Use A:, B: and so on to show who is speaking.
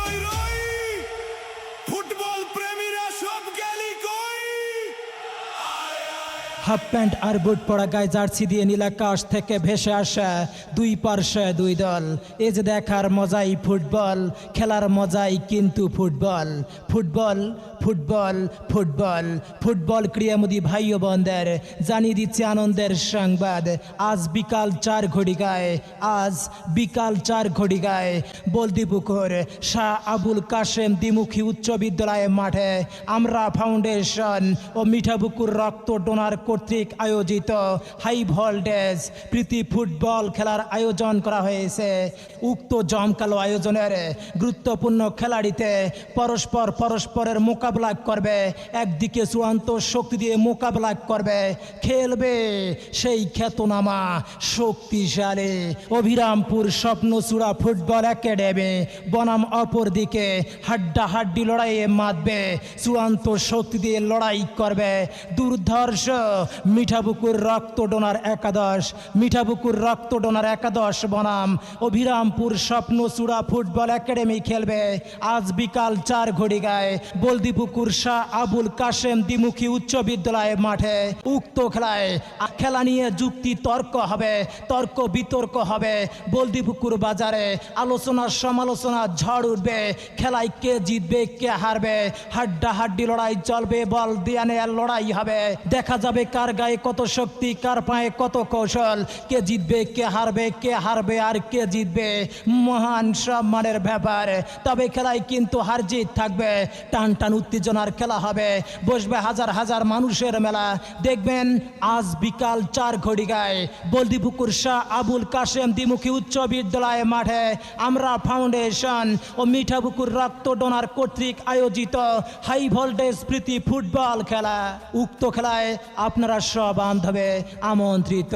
A: রই রই ফুটবল প্রেমীরা সব গেলি কই।
B: হাফ প্যান্ট আর বুট পরা গায়ে জার্সি দিয়ে নীলাকাশ থেকে ভেসে আসা দুই পার্শ্বে দুই দল। এ যে দেখার মজাই ফুটবল, খেলার মজাই কিন্তু football. Football football football football ক্রীড়ামোদী ভাই ও বোনদের জানিয়ে দিচ্ছে আনন্দের সংবাদ। আজ বিকাল 4 ঘটিকায় বলদিপুকুর শাহ আবুল কাশেম দ্বিমুখী উচ্চ বিদ্যালয়ের মাঠে আমরা ফাউন্ডেশন ও মিঠাপুকুর রক্ত ডোনার কর্তৃক আয়োজিত হাই ভোল্টেজ প্রীতি ফুটবল খেলার আয়োজন করা হয়েছে। উক্ত জমকালো আয়োজনের গুরুত্বপূর্ণ খেলাড়িতে পরস্পরের মোকাবেলা করবে, একদিকে চূড়ান্ত শক্তি দিয়ে মোকাবেলা করবে, খেলবে সেই খ্যাতনামা শক্তিশালী অভিরামপুর স্বপ্নচূড়া ফুটবল একাডেমি বনাম অপরদিকে হাড্ডাহাড্ডি লড়াইয়ে মাতবে, চূড়ান্ত শক্তি দিয়ে লড়াই করবে দুর্ধর্ষ মিঠাপুকুর রক্ত ডোনার একাদশ বনাম অভিরামপুর স্বপ্নচূড়া ফুটবল একাডেমি খেলবে আজ বিকাল 4 ঘটিকায় বলদিপুকুর শাহ আবুল কাশেম দ্বিমুখী উচ্চ বিদ্যালয়ের মাঠে। উক্ত খেলা নিয়ে যুক্তি তর্ক বিতর্ক হবে। বলদিপুকুর বাজারে আলোচনা সমালোচনা ঝড় উঠবে। খেলায় কে জিতবে কে হারবে, হাড্ডাহাড্ডি লড়াই চলবে, বল দিয়ে নেয়ার লড়াই হবে। দেখা যাবে কার গায়ে কত শক্তি, কার পায়ে কত কৌশল, কে জিতবে কে হারবে আর কে জিতবে মহান সম্মানের ব্যাপার। তবে খেলায় কিন্তু হার জিত থাকবে, টান টান উত্তেজনার খেলা হবে, বসবে হাজার হাজার মানুষের মেলা। দেখবেন আজ বিকাল 4 ঘটিকায় বলদিপুকুর শাহ আবুল কাশেম দ্বিমুখী উচ্চ বিদ্যালয় মাঠে আমরা ফাউন্ডেশন ও মিঠাপুকুর রক্ত ডোনার কর্তৃক আয়োজিত হাই ভোল্টেজ প্রীতি ফুটবল খেলা। উক্ত খেলায় আপনারা সব বান্ধবে আমন্ত্রিত।